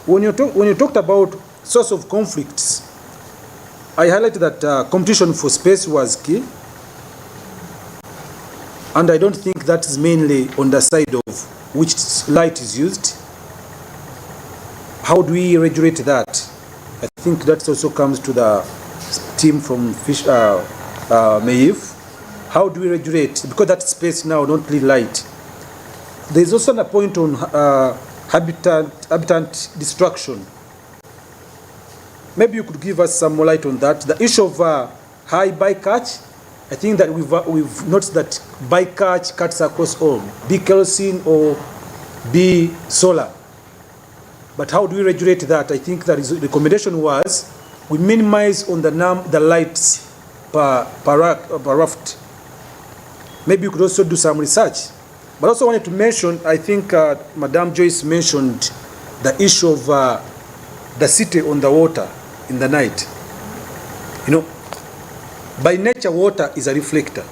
when you talked about source of conflicts, I highlighted that competition for space was key, and I don't think that is mainly on the side of which light is used. How do we regulate that? I think that also comes to the team from Mayiv. How do we regulate? Because that space now don't need light. There is also a point on habitat destruction. Maybe you could give us some more light on that. The issue of high bycatch, I think that we've noticed that bycatch cuts across all, be kerosene or be solar. But how do we regulate that? I think that the recommendation was we minimize on the lights per raft. Maybe you could also do some research. But also wanted to mention, I think Madam Joyce mentioned the issue of the city on the water in the night. You know, by nature, water is a reflector.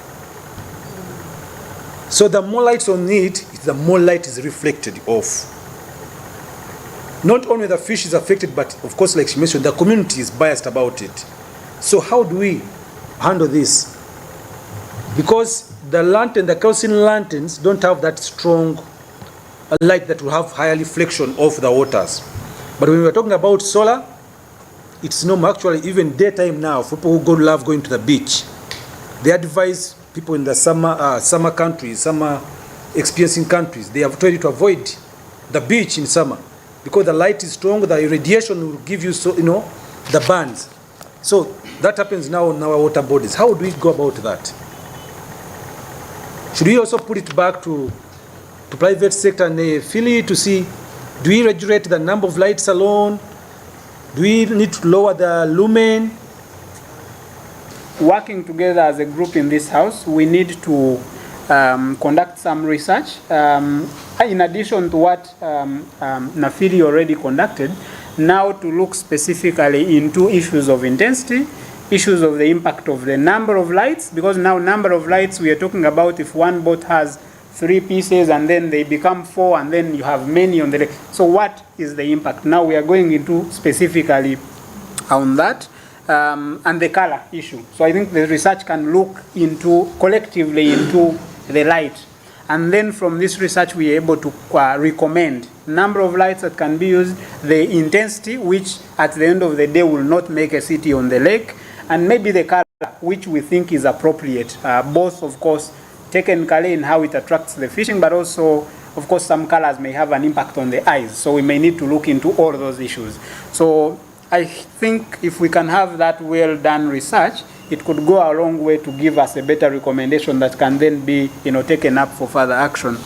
So the more lights on it, the more light is reflected off. Not only the fish is affected, but of course, like she mentioned, the community is biased about it. So how do we handle this? Because the lantern, the kerosene lanterns don't have that strong light that will have higher reflection of the waters. But when we're talking about solar, it's normal. Actually, even daytime now, for people who love going to the beach, they advise people in the summer countries, summer experiencing countries, they have told you to avoid the beach in summer because the light is strong, the radiation will give you, the burns. So that happens now in our water bodies. How do we go about that? Should we also put it back to private sector and affiliate to see, do we regulate the number of lights alone? Do we need to lower the lumen? Working together as a group in this house, we need to conduct some research. In addition to what Nafili already conducted, now to look specifically into issues of intensity, issues of the impact of the number of lights, because now number of lights we are talking about, if one boat has 3 pieces and then they become 4 and then you have many on the lake. So what is the impact? Now we are going into specifically on that and the color issue. So I think the research can look into collectively into the light. And then from this research we are able to recommend number of lights that can be used, the intensity, which at the end of the day will not make a city on the lake, and maybe the color, which we think is appropriate. Both, of course, technically in how it attracts the fishing, but also, of course, some colors may have an impact on the eyes. So we may need to look into all those issues. So I think if we can have that well-done research, it could go a long way to give us a better recommendation that can then be, taken up for further action.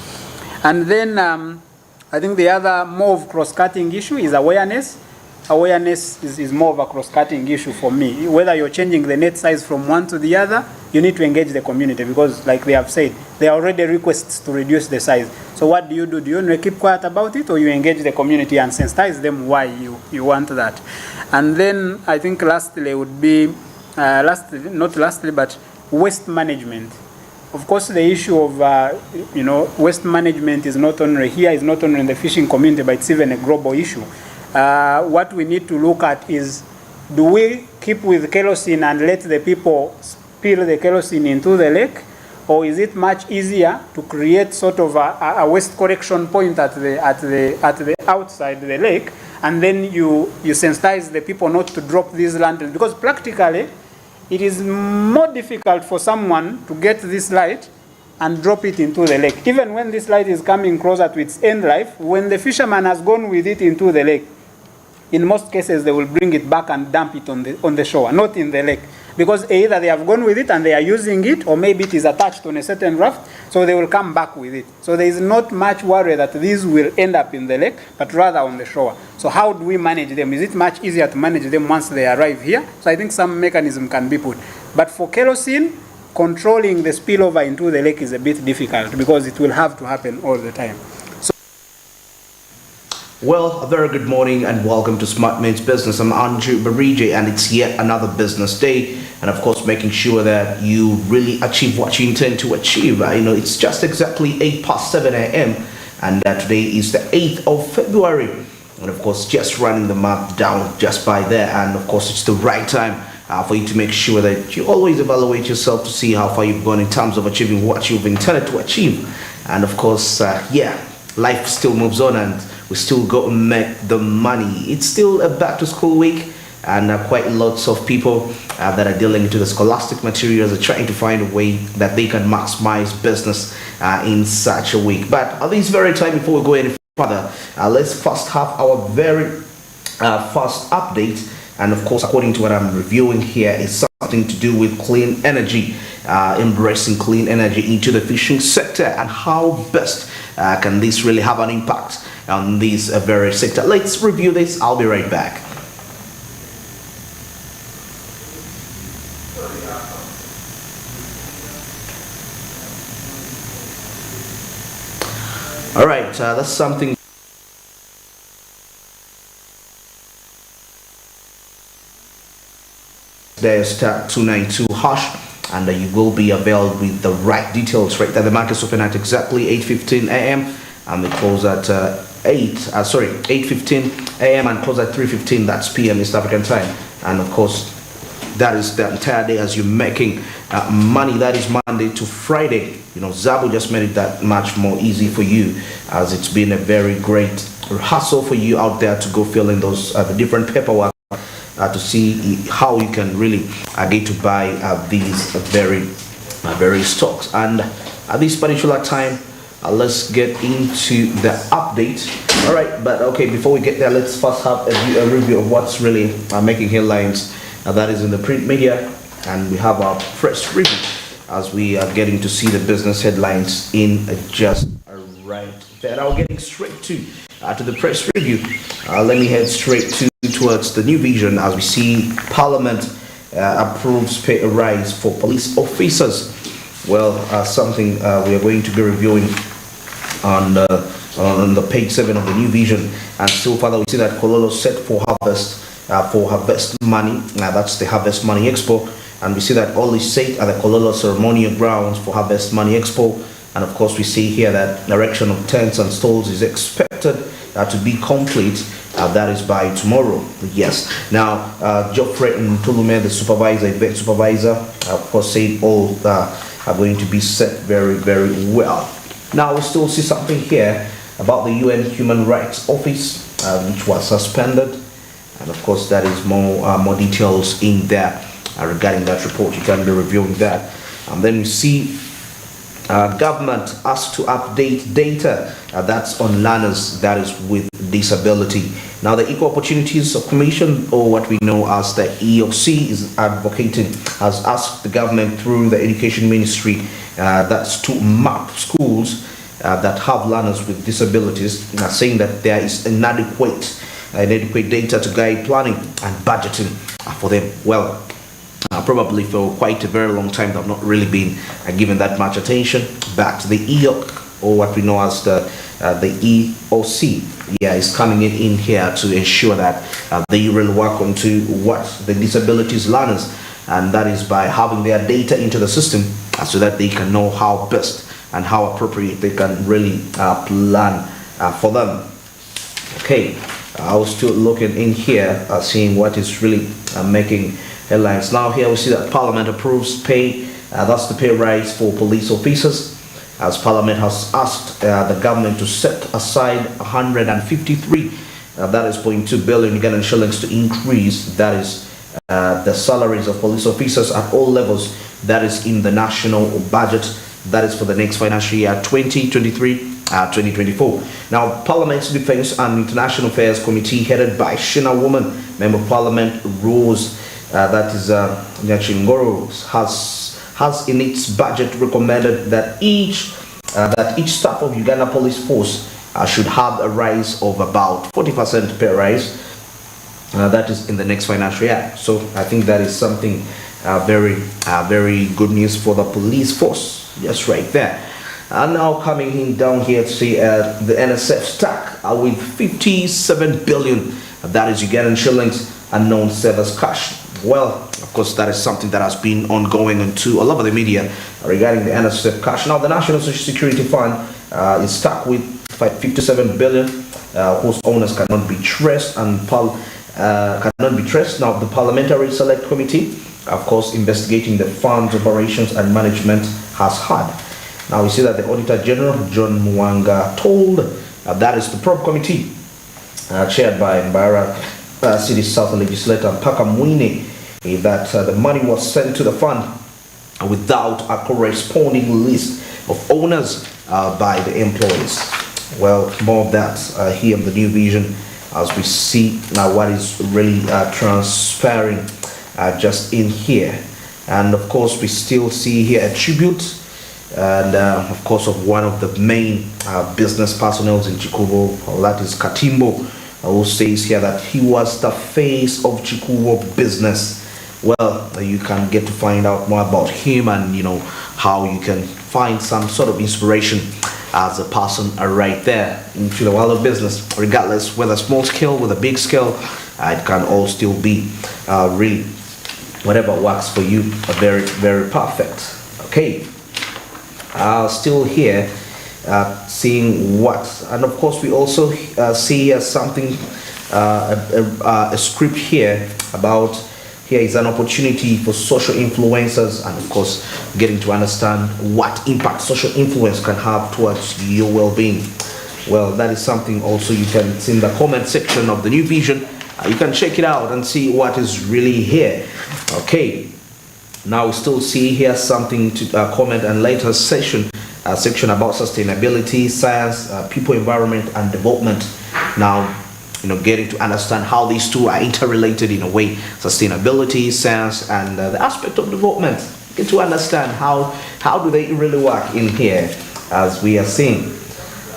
And then I think the other more of cross-cutting issue is awareness. Awareness is more of a cross-cutting issue for me. Whether you're changing the net size from one to the other, you need to engage the community because, like they have said, there are already requests to reduce the size. So what do? Do you want to keep quiet about it, or you engage the community and sensitize them why you want that? And then I think lastly would be, not lastly, but waste management. Of course, the issue of waste management is not only here, is not only in the fishing community, but it's even a global issue. What we need to look at is, do we keep with kerosene and let the people spill the kerosene into the lake, or is it much easier to create sort of a waste collection point at the outside the lake, and then you sensitize the people not to drop these lanterns? Because practically, it is more difficult for someone to get this light and drop it into the lake. Even when this light is coming closer to its end life, when the fisherman has gone with it into the lake, in most cases they will bring it back and dump it on the shore, not in the lake. Because either they have gone with it and they are using it, or maybe it is attached on a certain raft, so they will come back with it. So there is not much worry that these will end up in the lake, but rather on the shore. So how do we manage them? Is it much easier to manage them once they arrive here? So I think some mechanism can be put. But for kerosene, controlling the spillover into the lake is a bit difficult because it will have to happen all the time. Well, a very good morning and welcome to Smart Means Business. I'm Andrew Barije and it's yet another business day, and of course making sure that you really achieve what you intend to achieve. It's just exactly 7 a.m. and today is the 8th of February and of course just running the map down just by there. And of course it's the right time for you to make sure that you always evaluate yourself to see how far you've gone in terms of achieving what you've intended to achieve. And of course, life still moves on, and we still got to make the money. It's still a back to school week, and quite lots of people that are dealing into the scholastic materials are trying to find a way that they can maximize business in such a week. But at this very time, before we go any further, let's first have our very first update. And of course, according to what I'm reviewing here, is something to do with clean energy, embracing clean energy into the fishing sector, and how best can this really have an impact on this very sector. Let's review this. I'll be right back. All right, that's something. There's star 292 hash, and you will be availed with the right details right there. The market's open at exactly 8:15 a.m. and they close at 8:15 a.m. and close at 3:15. That's p.m. East African time. And of course, that is the entire day as you're making money. That is Monday to Friday. You know, Zabu just made it that much more easy for you, as it's been a very great hustle for you out there to go fill in those the different paperwork to see how you can really get to buy these very stocks. And at this particular time, let's get into the update. All right, but okay, before we get there, let's first have a review of what's really making headlines. That is in the print media, and we have our press review as we are getting to see the business headlines in just right there. Now, getting straight to the press review, let me head straight towards the new vision as we see Parliament approves pay rise for police officers. Well, something we are going to be reviewing on the page 7 of the new vision. And so further, we see that Kololo set for Harvest Money. That's the Harvest Money Expo, and we see that all is set at the Kololo ceremonial grounds for Harvest Money Expo. And of course, we see here that erection of tents and stalls is expected to be complete. That is by tomorrow. Yes. Now, Geoffrey Ntulume, the supervisor, vet supervisor, of course, said all are going to be set very, very well. Now, we still see something here about the UN Human Rights Office, which was suspended. And of course, that is more details in there regarding that report. You can be reviewing that. And then we see government asked to update data that's on learners that is with disability. Now, the Equal Opportunities Commission, or what we know as the EOC, is advocating, has asked the government through the Education Ministry that's to map schools that have learners with disabilities, saying that there is inadequate data to guide planning and budgeting for them. Well, probably for quite a very long time, they've not really been given that much attention. Back to the EOC, or what we know as the EOC, is coming in here to ensure that they really work on to what the disabilities learners, and that is by having their data into the system so that they can know how best and how appropriate they can really plan for them. Okay, I was still looking in here, seeing what is really making headlines. Now here we see that Parliament approves pay, that's the pay rise for police officers, as Parliament has asked the government to set aside 153, that is 0.2 billion Ugandan shillings to increase, that is the salaries of police officers at all levels, that is in the national budget, that is for the next financial year 2023-2024. Now, Parliament's Defence and International Affairs Committee, headed by Shina Woman, Member of Parliament Rose, that is Nyachingoro, has in its budget recommended that each staff of Uganda Police Force should have a rise of about 40% pay rise. That is in the next financial year. So I think that is something very good news for the police force. Just right there. And now coming in down here to see the NSF stack with 57 billion. That is Ugandan shillings, unknown service cash. Well, of course, that is something that has been ongoing into all over the media regarding the NSF cash. Now, the National Social Security Fund is stuck with 57 billion, whose owners cannot be traced and cannot be traced. Now, the Parliamentary Select Committee, of course, investigating the fund's operations and management has had. Now, we see that the Auditor General, John Mwanga, told that is the probe committee, chaired by Mbara City South Legislator Mpaka Mwine, that the money was sent to the fund without a corresponding list of owners by the employees. Well, more of that here in the New Vision, as we see now what is really transpiring just in here. And of course, we still see here a tribute, and of course, of one of the main business personnel in Chikubo, that is Katimbo, who says here that he was the face of Chikubo business. Well, you can get to find out more about him, and you know how you can find some sort of inspiration as a person right there into the world of business, regardless whether small scale, whether big scale, it can all still be really whatever works for you, very, very perfect. Okay, still here seeing what, and of course we also see something, a script here about here is an opportunity for social influencers, and of course getting to understand what impact social influence can have towards your well-being. Well, that is something also you can see in the comment section of the New Vision. You can check it out and see what is really here. Okay, now we still see here something to comment and later section about sustainability, science, people, environment, and development. Now, you know, getting to understand how these two are interrelated in a way, sustainability, science, and the aspect of development. Get to understand how do they really work in here, as we are seeing.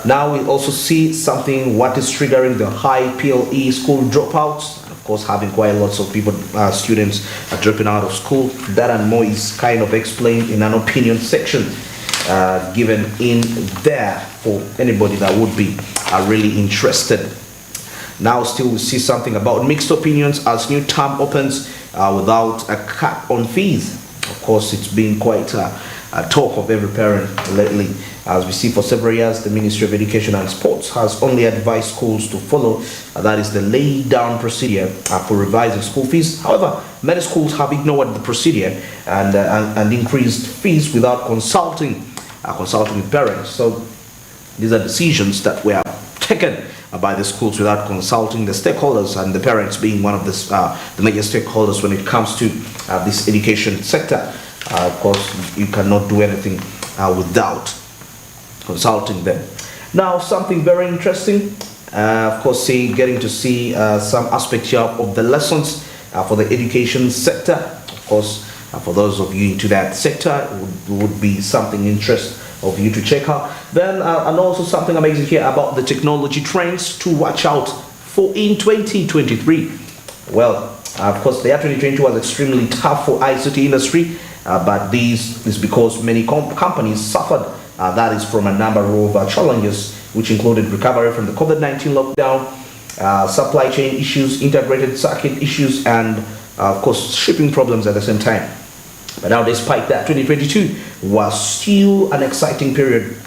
Now we also see something, what is triggering the high PLE school dropouts. Of course, having quite lots of people, students are dropping out of school. That and more is kind of explained in an opinion section given in there for anybody that would be really interested. Now still we see something about mixed opinions as new term opens without a cap on fees. Of course, it's been quite a talk of every parent lately. As we see for several years, the Ministry of Education and Sports has only advised schools to follow, that is the laid down procedure for revising school fees. However, many schools have ignored the procedure and increased fees without consulting with parents. So these are decisions that were taken by the schools without consulting the stakeholders, and the parents being one of the major stakeholders when it comes to this education sector. Of course, you cannot do anything without consulting them. Now, something very interesting, of course, getting to see some aspect here of the lessons for the education sector. Of course, for those of you into that sector, it would be something interesting of you to check out. Then and also something amazing here about the technology trends to watch out for in 2023. Well, of course, the year 2022 was extremely tough for ICT industry, but this is because many companies suffered. That is from a number of challenges, which included recovery from the COVID-19 lockdown, supply chain issues, integrated circuit issues, and of course shipping problems at the same time. But now, despite that, 2022 was still an exciting period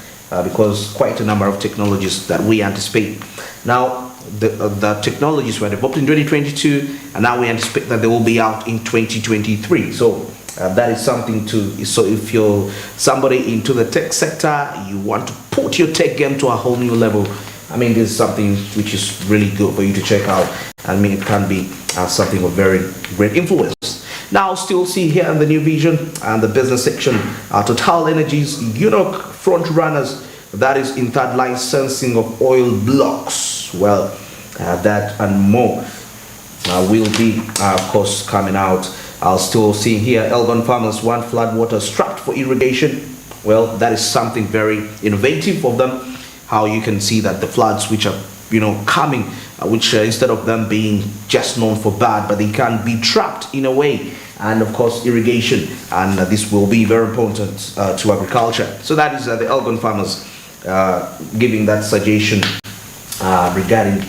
because quite a number of technologies that we anticipate. Now, the technologies were developed in 2022, and now we anticipate that they will be out in 2023. So that is something to. So if you're somebody into the tech sector, you want to put your tech game to a whole new level, I mean, this is something which is really good for you to check out. I mean, it can be something of very great influence. Now, still see here in the New Vision and the business section, Total Energies, UNOC front runners, that is in third licensing of oil blocks. Well, that and more will be, of course, coming out. I'll still see here, Elgon farmers want flood water strapped for irrigation. Well, that is something very innovative of them. How you can see that the floods which are, you know, coming, which instead of them being just known for bad, but they can be trapped in a way. And of course, irrigation, and this will be very important to agriculture. So that is the Elgon farmers giving that suggestion regarding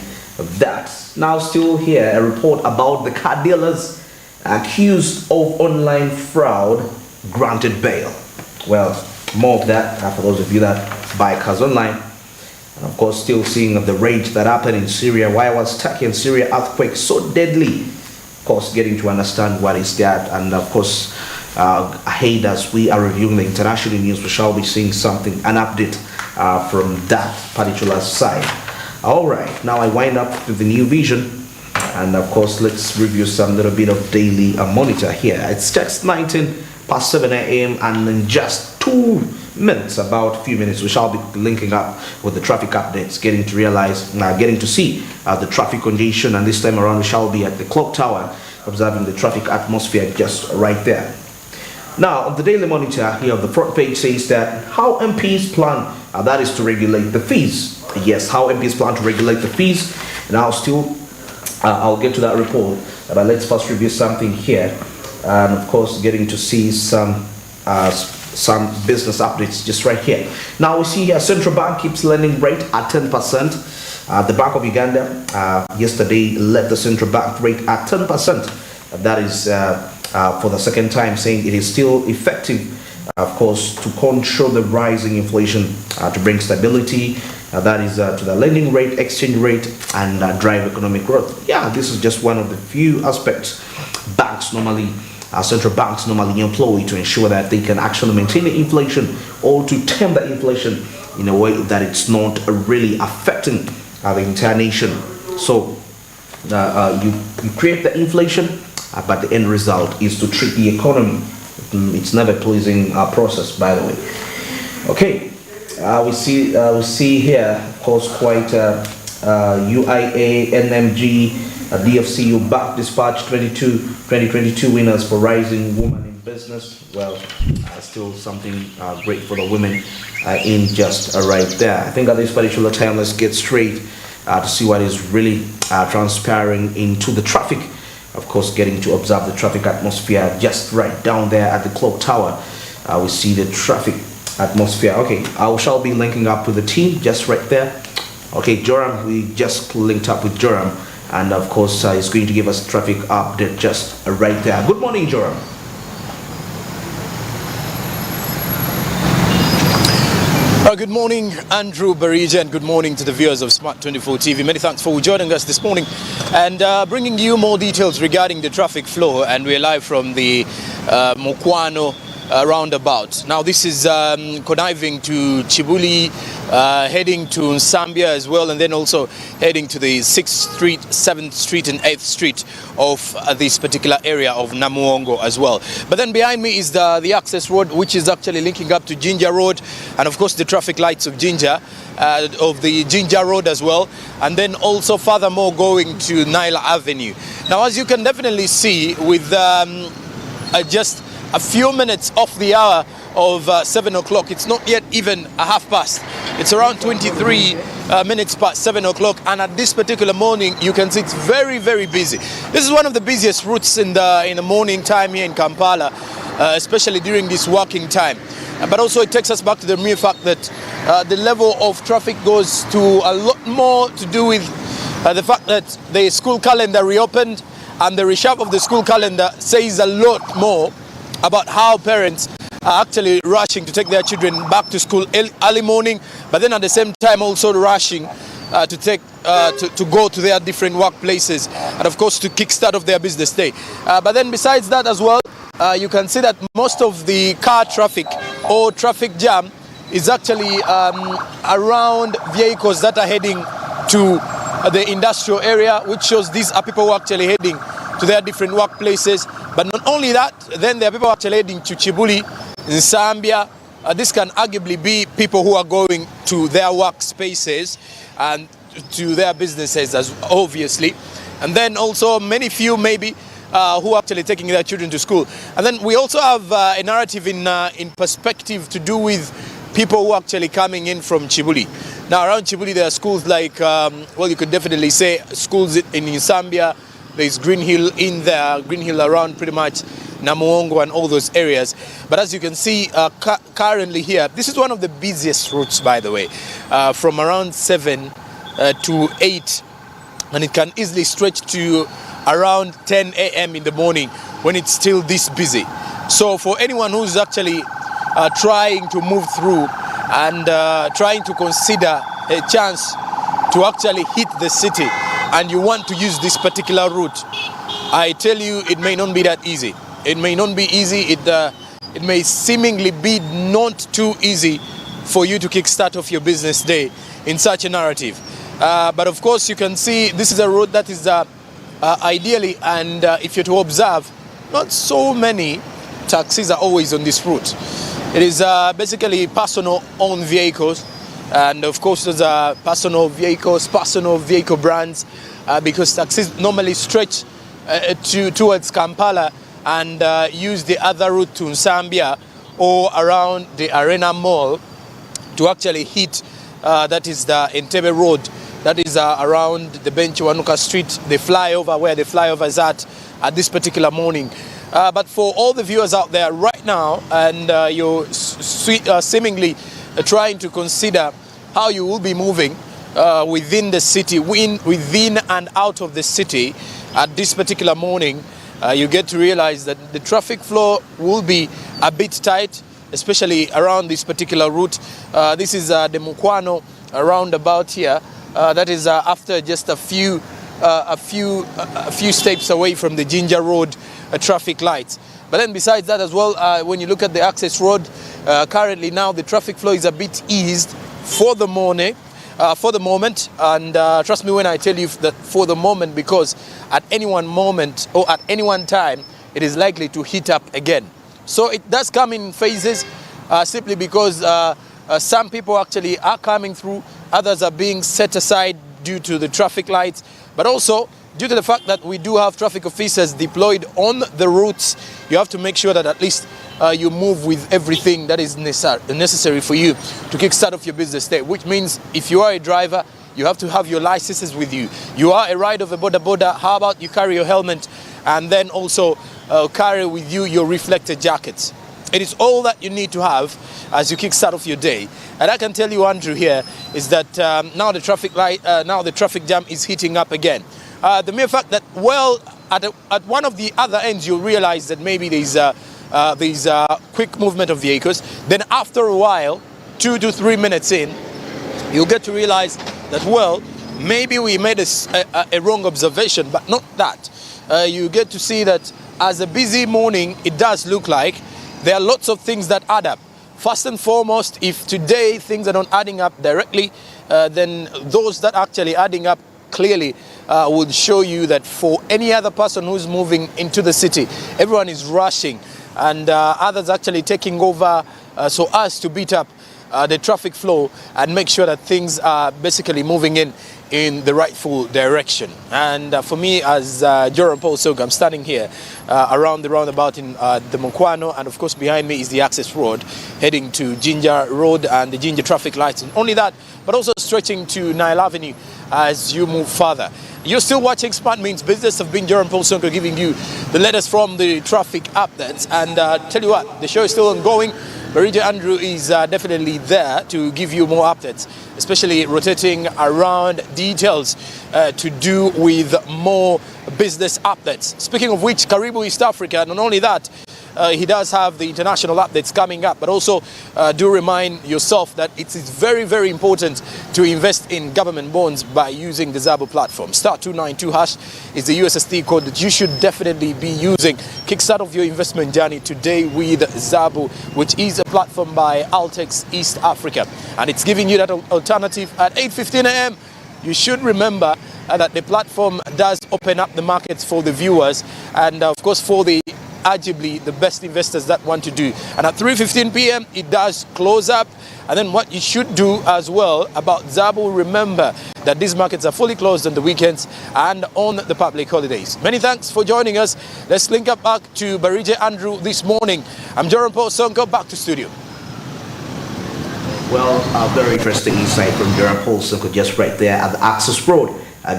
that. Now, still here, a report about the car dealers accused of online fraud granted bail. Well, more of that for those of you that buy cars online. And of course, still seeing the rage that happened in Syria. Why was Turkey and Syria earthquake so deadly? Of course, getting to understand what is that. And of course, ahead as we are reviewing the international news, we shall be seeing something, an update from that particular side. All right, now I wind up with the new vision. And of course, let's review some little bit of daily monitor here. It's just 19:07 a.m. and in just 2 minutes, about a few minutes, we shall be linking up with the traffic updates, getting to see the traffic congestion. And this time around, we shall be at the clock tower, observing the traffic atmosphere just right there. Now, the daily monitor here on the front page says that how MPs plan, that is to regulate the fees. Yes, how MPs plan to regulate the fees. And I'll get to that report, but let's first review something here, and of course getting to see some business updates just right here. Now we see here Central Bank keeps lending rate at 10%. The Bank of Uganda yesterday led the Central Bank rate at 10%. That is for the second time, saying it is still effective, of course, to control the rising inflation, to bring stability. That is to the lending rate, exchange rate, and drive economic growth. Yeah, this is just one of the few aspects central banks normally employ to ensure that they can actually maintain the inflation, or to tame the inflation in a way that it's not really affecting the entire nation. So you create the inflation, but the end result is to treat the economy. It's never a pleasing process, by the way. Okay. We see here, of course, quite UIA, NMG, DFCU, Back Dispatch 2022 winners for Rising Woman in Business. Well, still something great for the women in just right there. I think at this particular time, let's get straight to see what is really transpiring into the traffic. Of course, getting to observe the traffic atmosphere just right down there at the clock tower. We see the traffic atmosphere. Okay, I shall be linking up with the team just right there. Okay, Joram, we just linked up with Joram, and of course he's going to give us traffic update just right there. Good morning, Joram. Good morning, Andrew Barija, and good morning to the viewers of Smart24 TV. Many thanks for joining us this morning and bringing you more details regarding the traffic flow. And we're live from the Mokwano roundabout. Now this is conniving to Chibuli, heading to Nsambia as well, and then also heading to the 6th Street, 7th Street and 8th Street of this particular area of Namuongo as well. But then behind me is the access road, which is actually linking up to Ginger Road, and of course the traffic lights of Ginger, of the Ginger Road as well, and then also furthermore going to Naila Avenue. Now, as you can definitely see, with just a few minutes off the hour of 7 o'clock, it's not yet even a half past. It's around 23 minutes past 7 o'clock, and at this particular morning you can see it's very, very busy. This is one of the busiest routes in the morning time here in Kampala, especially during this working time. But also it takes us back to the mere fact that the level of traffic goes to a lot more to do with the fact that the school calendar reopened, and the reshape of the school calendar says a lot more about how parents are actually rushing to take their children back to school early morning, but then at the same time also rushing to go to their different workplaces, and of course to kickstart off their business day. But then besides that as well, you can see that most of the car traffic or traffic jam is actually around vehicles that are heading to the industrial area, which shows these are people who are actually heading to their different workplaces. But not only that, then there are people actually heading to Chibuli, Nsambia. This can arguably be people who are going to their workspaces and to their businesses, as obviously. And then also many few maybe who are actually taking their children to school. And then we also have a narrative in perspective to do with people who are actually coming in from Chibuli. Now around Chibuli there are schools like, well, you could definitely say schools in Nsambia. There's Green Hill in there, Green Hill around pretty much Namuongo and all those areas. But as you can see currently here, this is one of the busiest routes, by the way, from around 7 to 8, and it can easily stretch to around 10 a.m. in the morning when it's still this busy. So for anyone who's actually trying to move through and trying to consider a chance to actually hit the city and you want to use this particular route, I tell you, it may not be that easy. It may not be easy. It may seemingly be not too easy for you to kickstart off your business day in such a narrative. But of course, you can see this is a road that is ideally, and if you're to observe, not so many taxis are always on this route. It is basically personal owned vehicles, and of course there's personal vehicles, personal vehicle brands, because taxis normally stretch towards Kampala and use the other route to Nsambia or around the Arena Mall to actually hit that is the Entebbe Road, that is around the Benchiwanuka Street, the flyover, where the flyover is at this particular morning. But for all the viewers out there right now, and you're seemingly trying to consider how you will be moving within the city, within and out of the city at this particular morning, you get to realize that the traffic flow will be a bit tight, especially around this particular route. This is the Mukwano roundabout here. That is after just a few steps away from the Ginger Road traffic lights. But then besides that as well, when you look at the access road, currently now the traffic flow is a bit eased for the morning, for the moment. And trust me when I tell you that for the moment, because at any one moment or at any one time, it is likely to heat up again. So it does come in phases, simply because some people actually are coming through, others are being set aside due to the traffic lights, but also due to the fact that we do have traffic officers deployed on the routes. You have to make sure that at least you move with everything that is necessary for you to kickstart off your business day, which means if you are a driver, you have to have your licenses with you. You are a rider of a boda, how about you carry your helmet and then also carry with you your reflector jackets. It is all that you need to have as you kickstart off your day. And I can tell you, Andrew, here is that now the traffic jam is heating up again. The mere fact that, well, at one of the other ends, you realize that maybe there's quick movement of vehicles. Then after a while, 2 to 3 minutes in, you'll get to realize that, well, maybe we made a wrong observation, but not that. You get to see that as a busy morning, it does look like there are lots of things that add up. First and foremost, if today things are not adding up directly, then those that actually adding up clearly would show you that for any other person who's moving into the city, everyone is rushing and others actually taking over so as to beat up the traffic flow and make sure that things are basically moving in the rightful direction. And for me, as Joram Paul Soga, I'm standing here around the roundabout in the Mukwano, and of course behind me is the access road heading to Ginger Road and the Ginger traffic lights. And only that, but also stretching to Nile Avenue as you move further. You're still watching Smart Means Business. I've been Joram Paul Soga giving you the latest from the traffic updates. And tell you what, the show is still ongoing. Barija Andrew is definitely there to give you more updates, especially rotating around details to do with more business updates. Speaking of which, Karibu East Africa, not only that, he does have the international updates coming up, but also do remind yourself that it is very, very important to invest in government bonds by using the Zabo platform. Star 292 hash is the USSD code that you should definitely be using. Kickstart of your investment journey today with Zabo, which is a platform by Altex East Africa, and it's giving you that alternative at 8:15 a.m. You should remember that the platform does open up the markets for the viewers and of course for the arguably the best investors that want to do. And at 3:15 p.m. it does close up. And then what you should do as well about Zabo, remember that these markets are fully closed on the weekends and on the public holidays. Many thanks for joining us. Let's link up back to Barija Andrew this morning. I'm Joram Paul Sonko, back to studio. Well, a very interesting insight from Joram Paul Sonko just right there at the access road.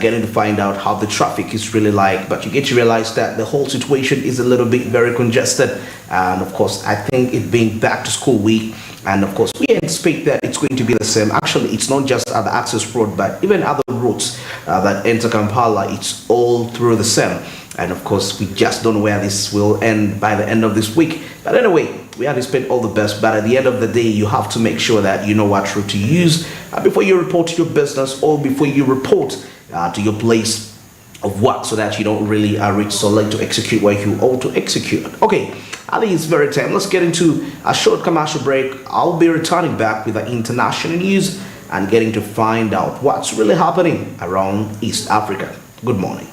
Getting to find out how the traffic is really like, but you get to realize that the whole situation is a little bit very congested. And of course, I think it being back to school week, and of course we expect that it's going to be the same. Actually, it's not just at the access road, but even other routes that enter Kampala, it's all through the same. And of course, we just don't know where this will end by the end of this week. But anyway, we anticipate all the best, but at the end of the day, you have to make sure that you know what route to use before you report to your business or before you report to your place of work, so that you don't really reach so late to execute what you ought to execute. Okay, I think it's very time. Let's get into a short commercial break. I'll be returning back with the international news and getting to find out what's really happening around East Africa. Good morning.